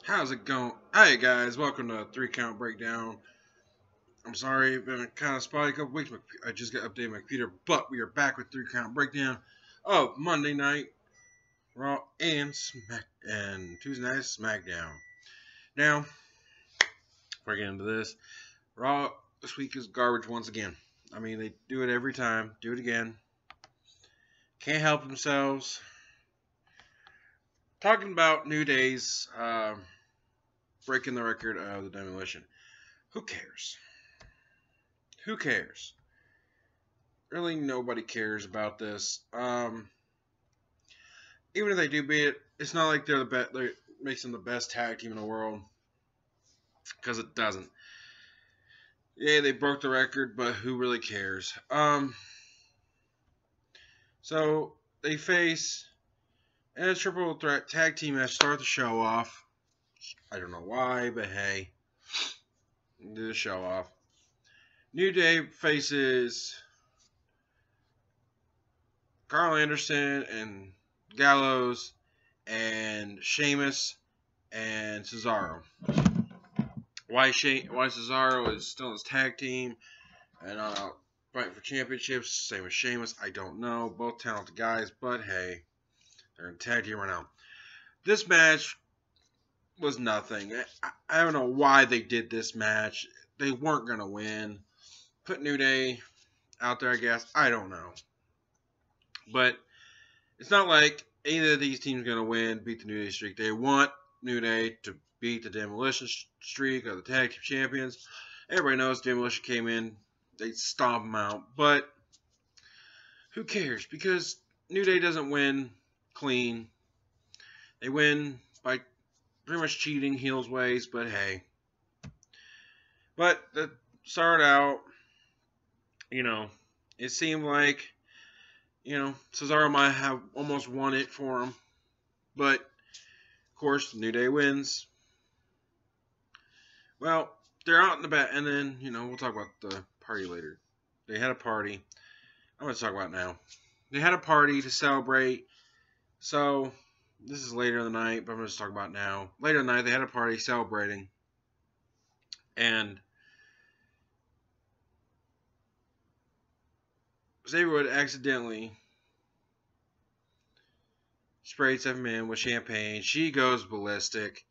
How's it going? Hey guys, welcome to 3 Count Breakdown. I'm sorry, it's been kind of spotty a couple weeks. I just got updated my computer, but we are back with 3 Count Breakdown of Monday Night Raw and Tuesday Night SmackDown. Now, before I get into this, Raw this week is garbage once again. I mean, they do it every time. Do it again. Can't help themselves. Talking about New Day's breaking the record of the Demolition. Who cares? Who cares? Really, nobody cares about this. Even if they do beat it, it's not like they're the best. It makes them the best tag team in the world, because it doesn't. Yeah, they broke the record, but who really cares? So they face in a triple threat tag team match. Start the show off. I don't know why, but hey, do the show off. New Day faces Carl Anderson and Gallows and Sheamus and Cesaro. Why Cesaro is still in his tag team and fighting for championships, same as Sheamus, I don't know. Both talented guys, but hey, they're in tag team right now. This match was nothing. I don't know why they did this match. They weren't going to win. Put New Day out there, I guess. I don't know. But it's not like either of these teams are going to win, beat the New Day streak. They want New Day to beat the Demolition streak of the tag team champions. Everybody knows Demolition came in. They stomp them out. But who cares? Because New Day doesn't win clean. They win by pretty much cheating heels ways, but hey. But to start out, it seemed like, Cesaro might have almost won it for him. But, of course, New Day wins. Well, they're out in the back, and then, we'll talk about the party later. They had a party. I'm going to talk about it now. They had a party to celebrate. So, this is later in the night, but I'm going to talk about it now. Later in the night, they had a party celebrating. And Xavier Wood accidentally sprayed Stephanie McMahon with champagne. She goes ballistic.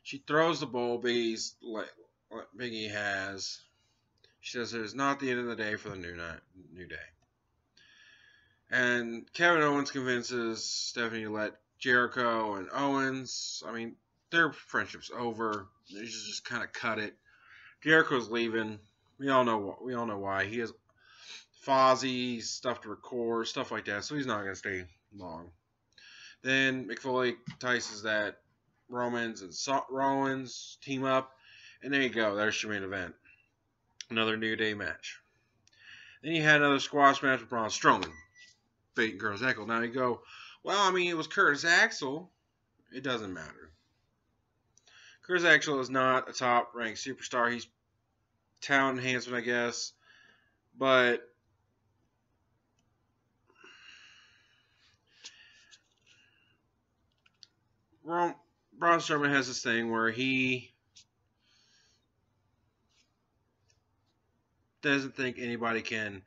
She throws the bowl Biggie has. She says it's not the end of the day for the New Day. And Kevin Owens convinces Stephanie to let Jericho and Owens, their friendship's over. They just kind of cut it. Jericho's leaving. We all know why. He has Fozzy stuff to record, stuff like that, so he's not going to stay long. Then McFoley entices that Rollins team up, and there you go. There's your main event. Another New Day match. Then you had another squash match with Braun Strowman beating Curtis Axel. Now you go, well, it was Curtis Axel. It doesn't matter. Curtis Axel is not a top-ranked superstar. He's talent enhancement, I guess. But Braun Strowman has this thing where he doesn't think anybody can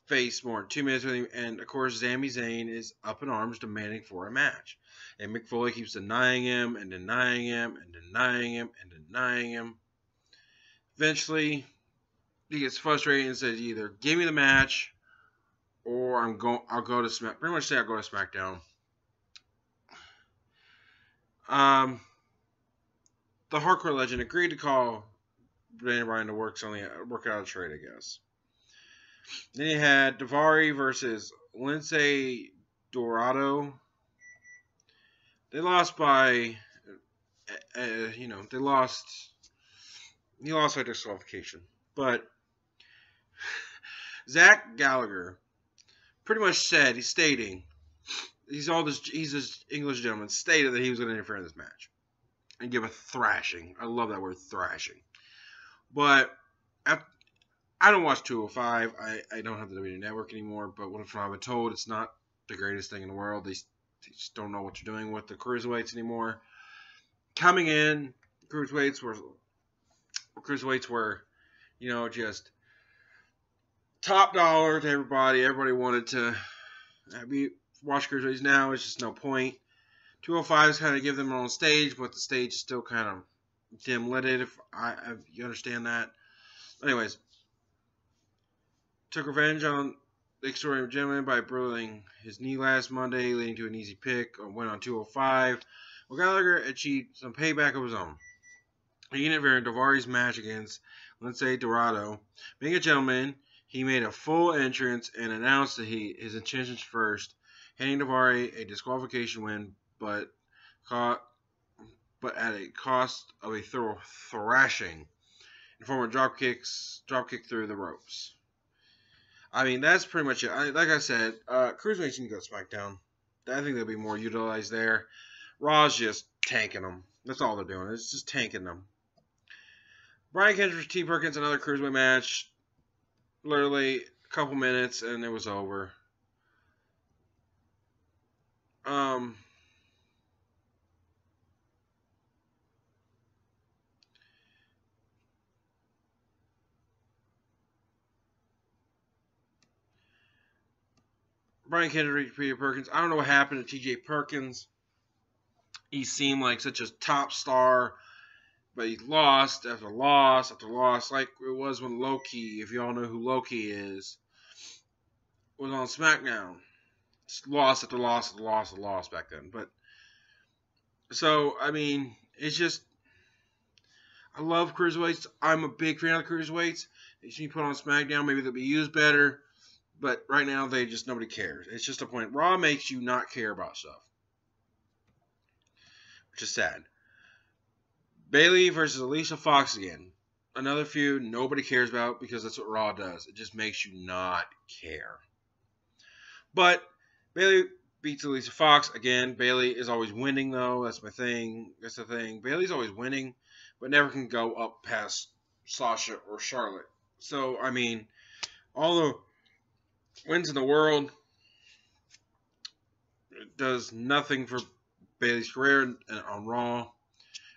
face more than 2 minutes with him. And, of course, Sami Zayn is up in arms demanding for a match. And Mick Foley keeps denying him and denying him and denying him and denying him. Eventually, he gets frustrated and says, either give me the match or I'll go to SmackDown. Pretty much say I'll go to SmackDown. The Hardcore Legend agreed to call Daniel Bryan to work out a trade, I guess. Then you had Daivari versus Lince Dorado. They lost by, he lost by disqualification. But Zach Gallagher pretty much said, he's this English gentleman, stated that he was going to interfere in this match and give a thrashing. I love that word, thrashing. But I don't watch 205. I don't have the WWE Network anymore, but what I've been told, it's not the greatest thing in the world. They just don't know what you're doing with the cruiserweights anymore. coming in, cruiserweights were, just top dollar to everybody. Everybody wanted to watch cruiserweights now. It's just no point. 205 is kind of give them their own stage, but the stage is still kind of dim-lighted, if you understand that. Anyways, took revenge on the extraordinary gentleman by bruising his knee last Monday, leading to an easy pick. Went on 205. Well, Gallagher achieved some payback of his own. He interfered in Daivari's match against Lince Dorado. Being a gentleman, he made a full entrance and announced that his intentions first, handing Daivari a disqualification win, but at a cost of a thorough thrashing in form of dropkick through the ropes. I mean, that's pretty much it. Like I said, Cruiserweights need to go to SmackDown. I think they'll be more utilized there. Raw's just tanking them. That's all they're doing. It's just tanking them. Brian Kendrick, T. Perkins, another Cruiserweight match. Literally a couple minutes, and it was over. Brian Kendrick, Peter Perkins. I don't know what happened to T.J. Perkins. He seemed like such a top star, but he lost after loss after loss, like it was when Loki, if you all know who Loki is, was on SmackDown. Just loss after loss after loss after loss back then. But so I mean, it's just I love cruiserweights. I'm a big fan of the cruiserweights. They should be put on SmackDown. Maybe they'll be used better. But right now, nobody cares. It's just a point. Raw makes you not care about stuff, which is sad. Bayley versus Alicia Fox again. Another feud nobody cares about because that's what Raw does. It just makes you not care. But Bayley beats Alicia Fox again. Bayley is always winning, though. That's my thing. That's the thing. Bayley's always winning, but never can go up past Sasha or Charlotte. So, I mean, all the wins in the world, it does nothing for Bayley's career on Raw.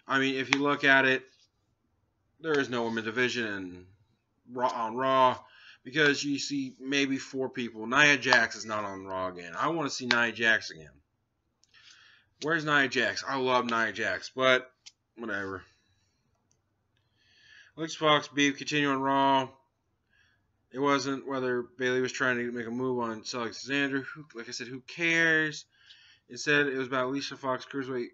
I mean, if you look at it, there is no women's division on Raw because you see maybe 4 people. Nia Jax is not on Raw again. I want to see Nia Jax again. Where's Nia Jax? I love Nia Jax, but whatever. Alex Fox beef continue on Raw. It wasn't whether Bayley was trying to make a move on Alexander. Like I said, who cares? Instead, it was about Alicia Fox Cruiserweight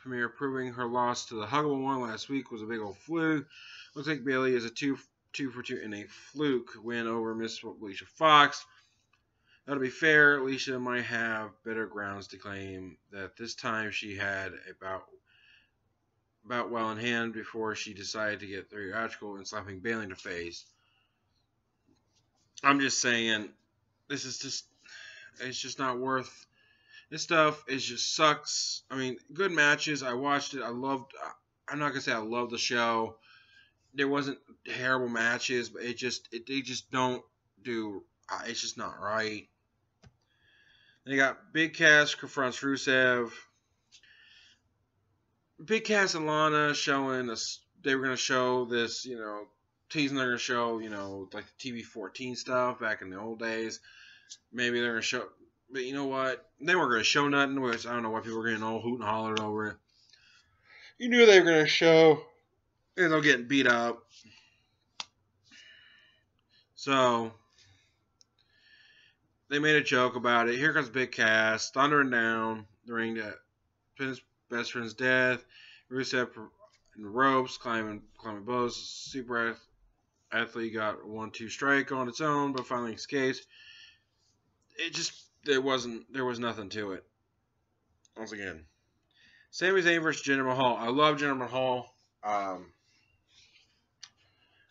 premiere proving her loss to the Huggable One last week was a big old fluke. Looks like Bayley is a 2 for 2 in a fluke win over Miss Alicia Fox. Now, to be fair, Alicia might have better grounds to claim that this time she had about well in hand before she decided to get theatrical and slapping Bayley in the face. I'm just saying, it's just not worth. This stuff just sucks. I mean, good matches. I watched it. I'm not gonna say I love the show. There wasn't terrible matches, but they just don't do. It's just not right. They got Big Cass confronts Rusev. Big Cass and Lana showing us. They were gonna show this, teasing they're going to show, like the TV-14 stuff back in the old days. Maybe they're going to show, but you know what? They weren't going to show nothing, which I don't know why people were getting all hoot and hollered over it. You knew they were going to show, and they're getting beat up. So, they made a joke about it. Here comes Big Cass, thundering down the ring to his best friend's death. Rusev in the ropes, climbing blows. Super Athlete got a 1-2 strike on its own, but finally escapes. There was nothing to it. Once again, Sami Zayn versus Jinder Mahal. I love Jinder Mahal.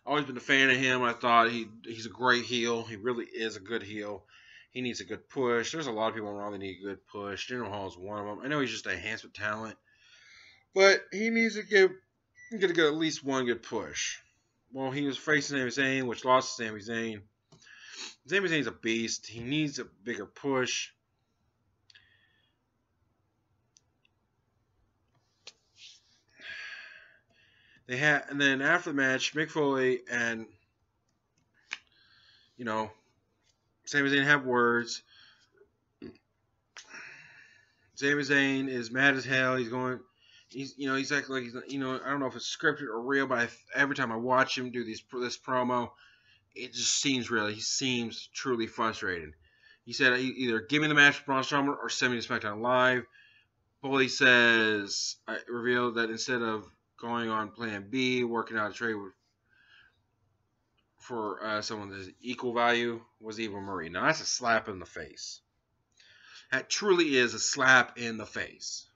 Always been a fan of him. I thought he's a great heel. He really is a good heel. He needs a good push. There's a lot of people around that need a good push. Jinder Mahal is one of them. I know he's just a enhancement talent, but he needs to get at least one good push. Well, he was facing Sami Zayn, which lost to Sami Zayn. Sami Zayn's a beast. He needs a bigger push. And then after the match, Mick Foley and Sami Zayn have words. Sami Zayn is mad as hell. He's acting like he's, I don't know if it's scripted or real, but every time I watch him do this promo, it just seems real. He seems truly frustrated. He said, either give me the match with Braun Strowman or send me to SmackDown Live. Foley says, I revealed that instead of going on Plan B, working out a trade for someone that's equal value, was Eva Marie. Now, that's a slap in the face. That truly is a slap in the face.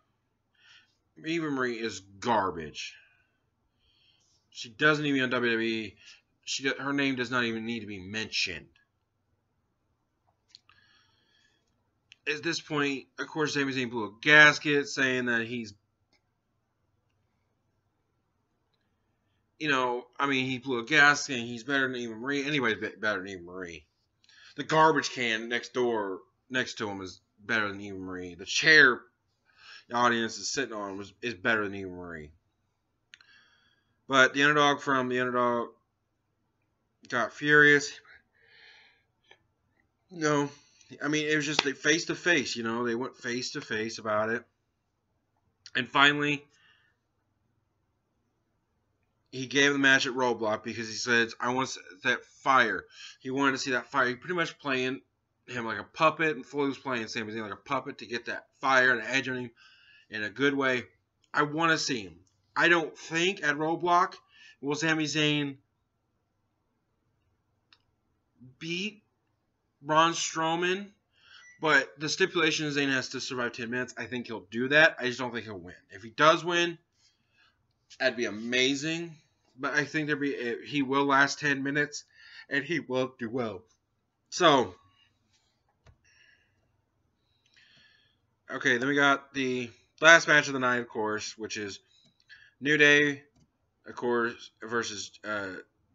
Eva Marie is garbage. She doesn't even on WWE. Her name does not even need to be mentioned. At this point, of course, Sami Zayn blew a gasket saying that he's, he blew a gasket and he's better than Eva Marie. Anybody's better than Eva Marie. The garbage can next to him is better than Eva Marie. The chair the audience is sitting on is better than Eva Marie. But the underdog got furious. It was just face to face, they went face to face about it. And finally, he gave the match at Roadblock because he said, I want that fire. He wanted to see that fire. He pretty much playing him like a puppet, and Foley was playing Sami Zayn like a puppet to get that fire and edge on him in a good way. I want to see him. I don't think at Roadblock will Sami Zayn beat Braun Strowman, but the stipulation is Zayn has to survive 10 minutes. I think he'll do that. I just don't think he'll win. If he does win, that'd be amazing. But I think he will last 10 minutes, and he will do well. So, okay, then we got the last match of the night, of course, which is New Day, of course, versus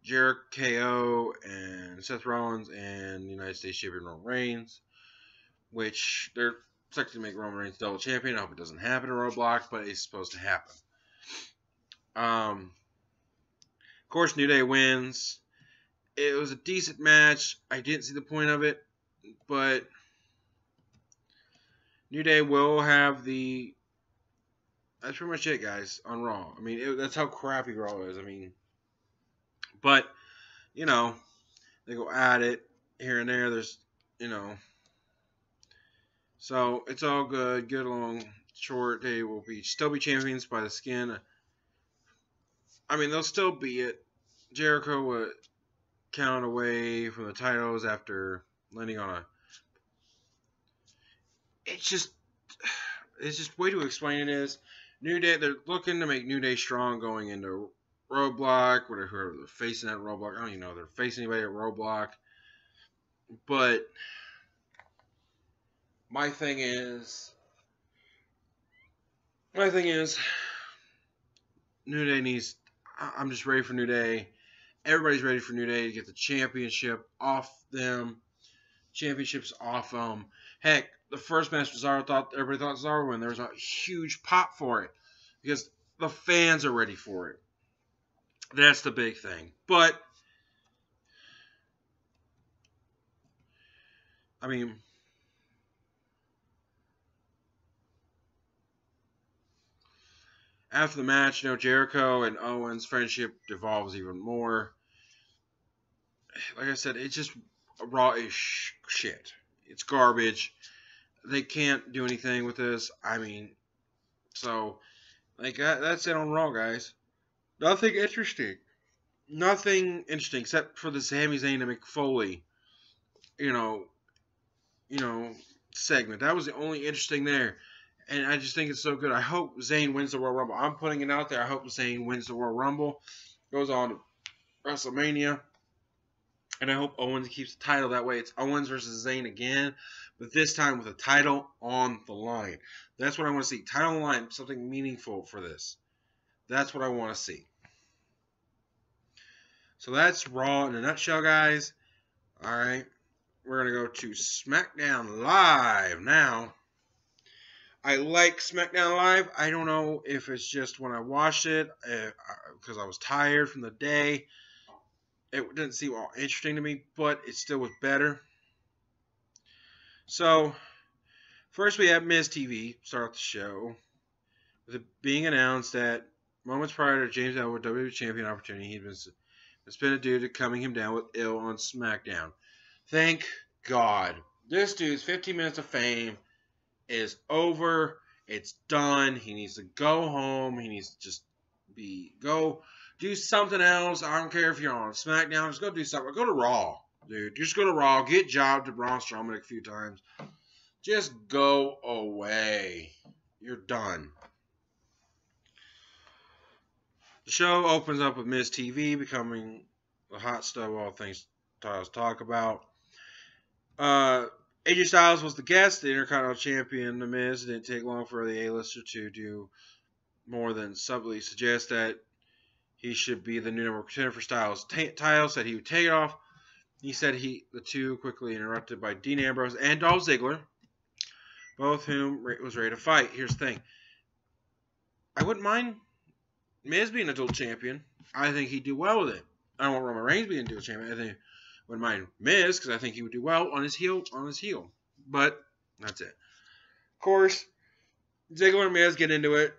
Jericho and Seth Rollins and United States Champion Roman Reigns, which they're expected to make Roman Reigns double champion. I hope it doesn't happen in Roadblock, but it's supposed to happen. Of course, New Day wins. It was a decent match. I didn't see the point of it, but New Day will have the... That's pretty much it, guys, on Raw. That's how crappy Raw is. But, they go at it here and there. There's, So, it's all good. Good long, short. They will still be champions by the skin. They'll still be it. Jericho would count away from the titles after landing on a... It's just way to explain it is. New Day, they're looking to make New Day strong going into Roadblock, whoever they're facing at Roadblock. I don't even know if they're facing anybody at Roadblock. But my thing is, New Day needs... I'm just ready for New Day. Everybody's ready for New Day to get the championship off them. Championships off them. Heck, the first match everybody thought Cesaro would win. There was a huge pop for it because the fans are ready for it. That's the big thing. But after the match, Jericho and Owens' friendship devolves even more. Like I said, it's just Raw is shit. It's garbage. They can't do anything with this. So, that's it on Raw, guys. Nothing interesting. Nothing interesting except for the Sami Zayn and Mick Foley, segment. That was the only interesting there. And I just think it's so good. I hope Zayn wins the Royal Rumble. I'm putting it out there. I hope Zayn wins the Royal Rumble. Goes on to WrestleMania. And I hope Owens keeps the title. That way it's Owens versus Zayn again. But this time with a title on the line. That's what I want to see. Title on the line. Something meaningful for this. That's what I want to see. So that's Raw in a nutshell, guys. Alright. We're going to go to SmackDown Live now. I like SmackDown Live. I don't know if it's just when I watched it because I was tired from the day. It didn't seem all interesting to me, but it still was better. So, first we have Miz TV start the show with it being announced that moments prior to James Ellsworth WWE Champion opportunity, he'd been suspended due to coming him down with ill on SmackDown. Thank God. This dude's 15 minutes of fame is over. It's done. He needs to go home. He needs to just go do something else. I don't care if you're on SmackDown. Just go do something. Go to Raw, dude. Just go to Raw. Get jobbed to Braun Strowman a few times. Just go away. You're done. The show opens up with Miz TV becoming the hot stuff all things titles talk about. AJ Styles was the guest, the Intercontinental Champion. The Miz didn't take long for the A-lister to do more than subtly suggest that he should be the new number one contender for Styles' title. Said he would take it off. He said the two quickly interrupted by Dean Ambrose and Dolph Ziggler, both whom was ready to fight. Here's the thing. I wouldn't mind Miz being a dual champion. I think he'd do well with it. I don't want Roman Reigns being a dual champion. I think I wouldn't mind Miz because I think he would do well on his heel. But that's it. Of course, Ziggler and Miz get into it.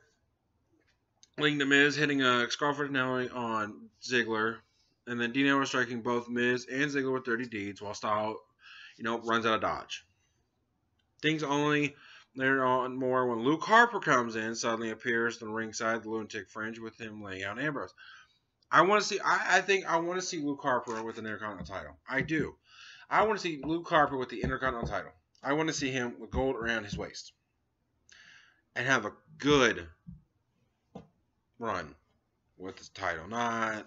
Leading to Miz hitting a Scarlet Nelly on Ziggler. And then Dean Ambrose striking both Miz and Ziggler with dirty deeds while Styles, runs out of dodge. Things only later on more when Luke Harper comes in, suddenly appears on the ringside, the lunatic fringe, with him laying out Ambrose. I want to see. I think I want to see Luke Harper with an Intercontinental title. I do. I want to see Luke Harper with the Intercontinental title. I want to see him with gold around his waist and have a good run with his title. Not,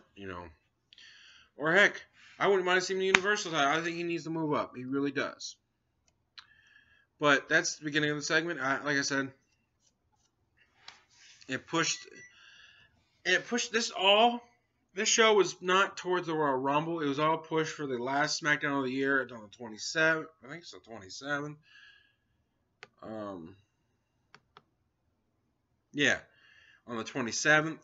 or heck, I wouldn't mind seeing the Universal title. I think he needs to move up. He really does. But that's the beginning of the segment. Like I said, it pushed this all. This show was not towards the Royal Rumble. It was all pushed for the last SmackDown of the year on the 27th. I think it's the 27th. Yeah, on the 27th.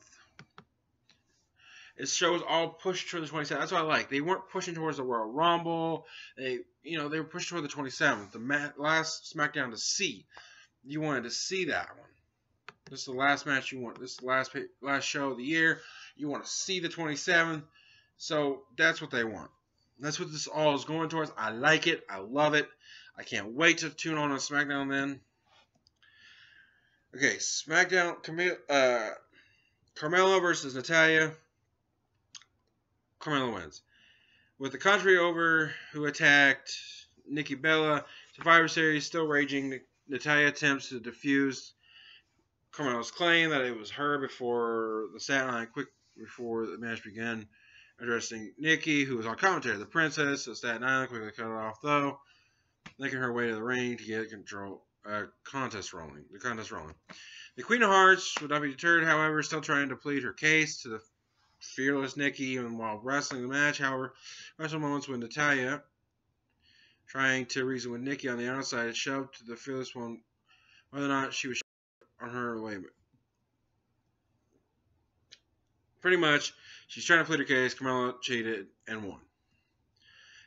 This show was all pushed for the 27th. That's what I like. They weren't pushing towards the Royal Rumble. They were pushed toward the 27th. The last SmackDown to see. You wanted to see that one. This is the last match you want. This is the last show of the year. You want to see the 27th. So that's what they want. That's what this all is going towards. I like it. I love it. I can't wait to tune on SmackDown then. Okay, SmackDown. Carmella versus Natalya. Carmella wins. With the country over who attacked Nikki Bella, Survivor Series still raging, Natalya attempts to defuse Carmella's claim that it was her before the stat line, quick before the match began, addressing Nikki, who was on commentary. The princess of Staten Island quickly cut it off, though, making her way to the ring to get the contest rolling. The Queen of Hearts would not be deterred, however, still trying to plead her case to the fearless Nikki, even while wrestling the match. However, there were some moments when Natalya, trying to reason with Nikki on the outside, had shoved to the fearless one whether or not she was on her way. Pretty much, she's trying to plead her case. Carmella cheated and won.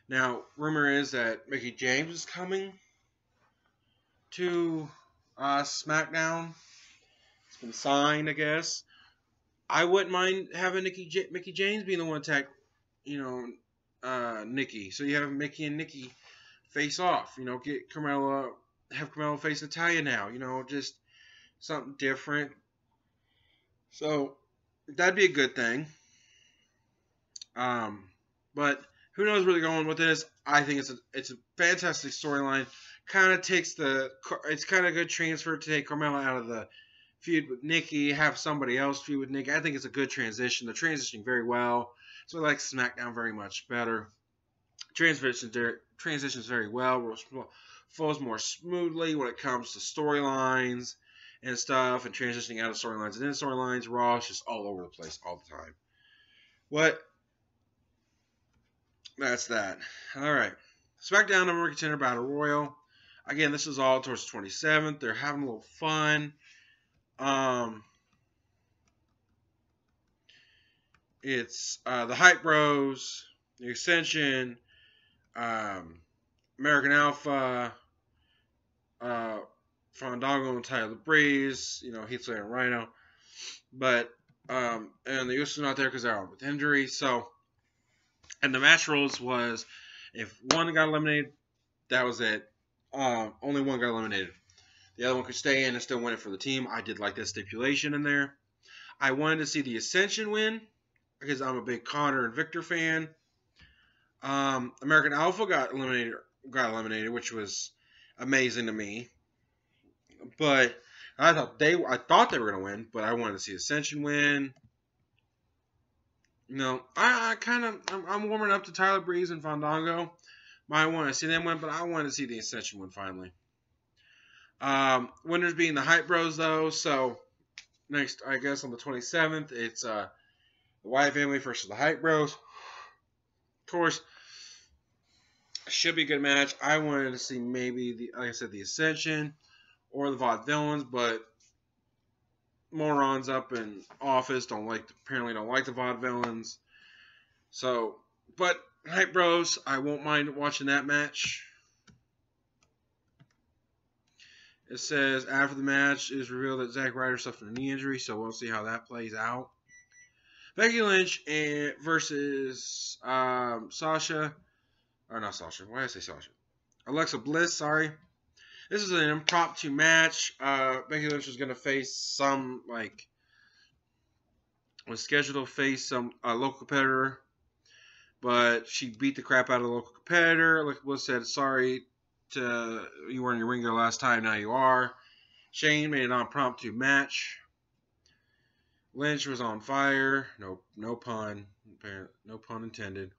Now, rumor is that Mickie James is coming to SmackDown. It's been signed, I guess. I wouldn't mind having Mickie James being the one to attack, Nikki. So you have Mickie and Nikki face off. Get Carmella, have Carmella face Natalya now. Just something different. So that'd be a good thing. But who knows where they're going with this? I think it's a fantastic storyline. It's kind of a good transfer to take Carmella out of the feud with Nikki, have somebody else feud with Nikki. I think it's a good transition. They're transitioning very well. So I like SmackDown very much better. Transitions very well. Flows more smoothly when it comes to storylines and stuff, and transitioning out of storylines and into storylines. Raw is just all over the place all the time. That's that. All right. SmackDown number one contender battle royal. Again, this is all towards the 27th. They're having a little fun. It's the Hype Bros, the Ascension, American Alpha, Fandango and Tyler Breeze, Heath Slater and Rhino. But, and the Usos are not there because they're out with injury. So, and the match rules was if one got eliminated, that was it. Only one got eliminated. The other one could stay in and still win it for the team. I did like that stipulation in there. I wanted to see the Ascension win because I'm a big Connor and Victor fan. American Alpha got eliminated, which was amazing to me. But I thought they were gonna win, but I wanted to see Ascension win. I'm warming up to Tyler Breeze and Fandango. I want to see them win, but I want to see the Ascension win finally. Winners being the Hype Bros, though. So next, I guess on the 27th, it's the Wyatt family versus the Hype Bros. Of course, should be a good match. I wanted to see maybe like I said, the Ascension or the Vaudevillains, but morons up in office apparently don't like the Vaudevillains. So, but Hype Bros, I won't mind watching that match. It says after the match, it is revealed that Zack Ryder suffered a knee injury, so we'll see how that plays out. Becky Lynch versus Sasha, or not Sasha. Why did I say Sasha? Alexa Bliss. Sorry. This is an impromptu match. Becky Lynch was gonna face was scheduled to face some local competitor, but she beat the crap out of the local competitor. Like Bliss said, sorry. You were in your ring there last time, now you are. Shane made an impromptu match. Lynch was on fire. No pun. No pun intended.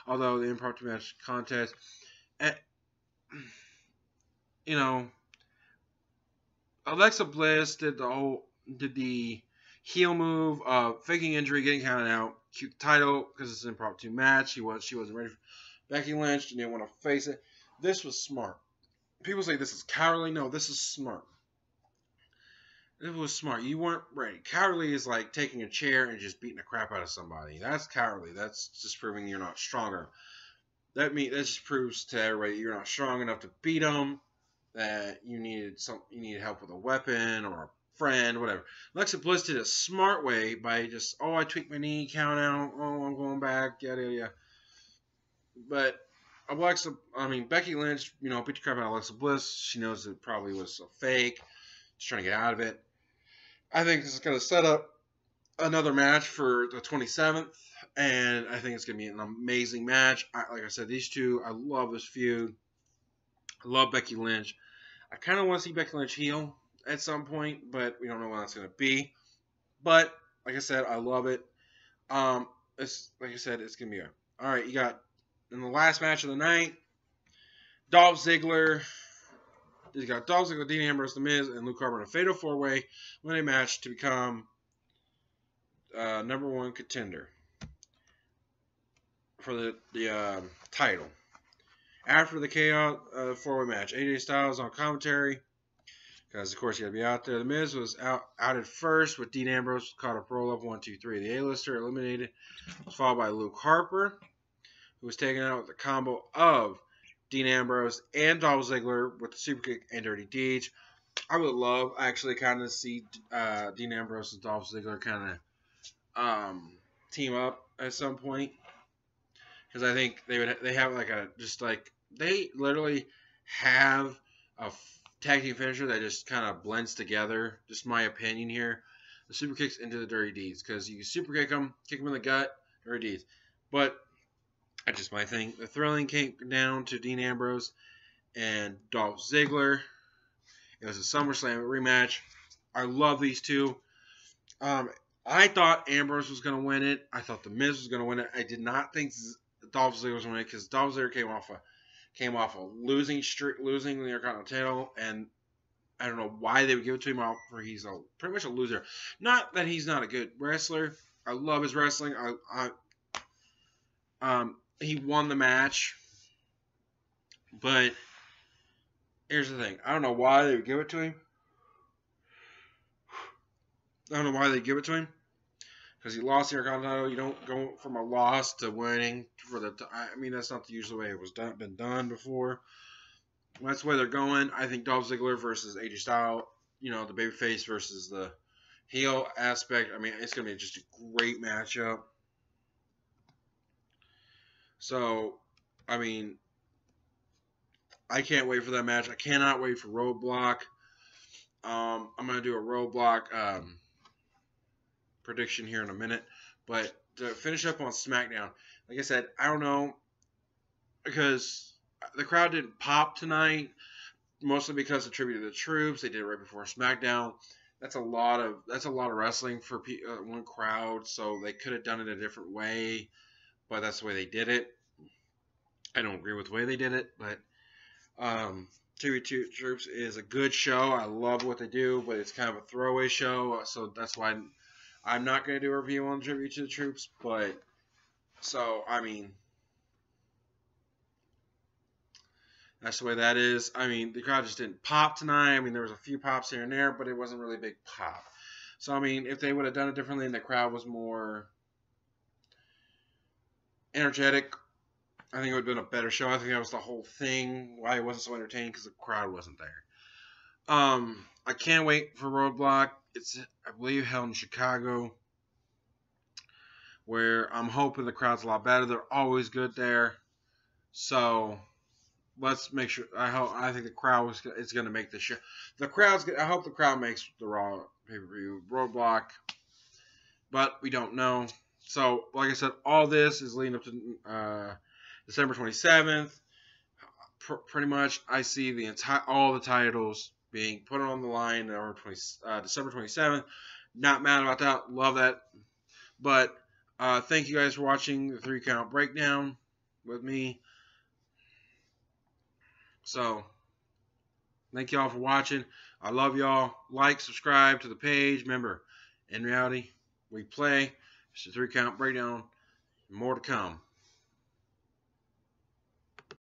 Although the impromptu match contest, Alexa Bliss did the heel move of faking injury, getting counted out, keep the title because it's an impromptu match. She wasn't ready for Becky Lynch. She didn't want to face it. This was smart. People say this is cowardly. No, this is smart. It was smart. You weren't ready. Cowardly is like taking a chair and just beating the crap out of somebody. That's cowardly. That's just proving you're not stronger. That just proves to everybody you're not strong enough to beat them. That you needed help with a weapon or a friend, whatever. Alexa Bliss did it a smart way by just, I tweaked my knee, count out, I'm going back, yada yada. But Becky Lynch, beat the crap out of Alexa Bliss. She knows it probably was a fake. She's trying to get out of it. I think this is going to set up another match for the 27th, and I think it's going to be an amazing match. Like I said, these two, I love this feud. I love Becky Lynch. I kind of want to see Becky Lynch heel at some point, but we don't know when that's going to be. But, like I said, I love it. It's going to be all right, you got in the last match of the night, Dolph Ziggler. You got Dolph Ziggler, Dean Ambrose, The Miz, and Luke Harper in a fatal 4-way winning match to become number one contender for the title. After the Chaos 4-way match, AJ Styles on commentary because of course you got to be out there. The Miz was outed first with Dean Ambrose caught up roll up 1, 2, 3. The A-lister eliminated was followed by Luke Harper, who was taken out with a combo of Dean Ambrose and Dolph Ziggler with the super kick and dirty deeds. I would love actually kind of see Dean Ambrose and Dolph Ziggler kind of team up at some point, because I think they have they literally have a tag team finisher that just kind of blends together. Just my opinion here. The super kicks into the dirty deeds, because you can super kick them in the gut, dirty deeds. But that's just my thing. The thrilling came down to Dean Ambrose and Dolph Ziggler. It was a SummerSlam rematch. I love these two. I thought Ambrose was going to win it. I thought The Miz was going to win it. I did not think Dolph Ziggler was going to win it because Dolph Ziggler came off a losing streak, losing the Intercontinental, and I don't know why they would give it to him. He's pretty much a loser. Not that he's not a good wrestler. I love his wrestling. He won the match, but Here's the thing. I don't know why they would give it to him. I don't know why they give it to him. Because he lost the Intercontinental. You don't go from a loss to winning for the. I mean, that's not the usual way it was been done before. That's the way they're going. I think Dolph Ziggler versus AJ Styles. You know, the babyface versus the heel aspect. I mean, it's gonna be just a great matchup. So, I mean, I can't wait for that match. I cannot wait for Roadblock. I'm gonna do a Roadblock prediction here in a minute, but to finish up on SmackDown, like I said, I don't know because the crowd didn't pop tonight, mostly because of tribute to the troops. They did it right before SmackDown. That's a lot of wrestling for one crowd, so they could have done it a different way, but that's the way they did it. I don't agree with the way they did it, but tribute to troops is a good show. I love what they do, but it's kind of a throwaway show, so that's why I'm not going to do a review on tribute to the troops. But so I mean, that's the way that is. I mean, the crowd just didn't pop tonight. I mean, there was a few pops here and there, but it wasn't really a big pop. So I mean, if they would have done it differently and the crowd was more energetic, I think it would have been a better show. I think that was the whole thing why it wasn't so entertaining, because the crowd wasn't there. I can't wait for Roadblock. It's, I believe, held in Chicago, where I'm hoping the crowd's a lot better. They're always good there. So let's make sure. I think the crowd is going to make the show. I hope the crowd makes the Raw pay-per-view Roadblock, but we don't know. So, like I said, all this is leading up to December 27th. Pretty much, I see all the titles being put on the line on December 27th. Not mad about that. Love that. But thank you guys for watching the 3-count breakdown with me. So, thank y'all for watching. I love y'all. Like, subscribe to the page. Remember, in reality, we play. It's a 3-count breakdown. More to come.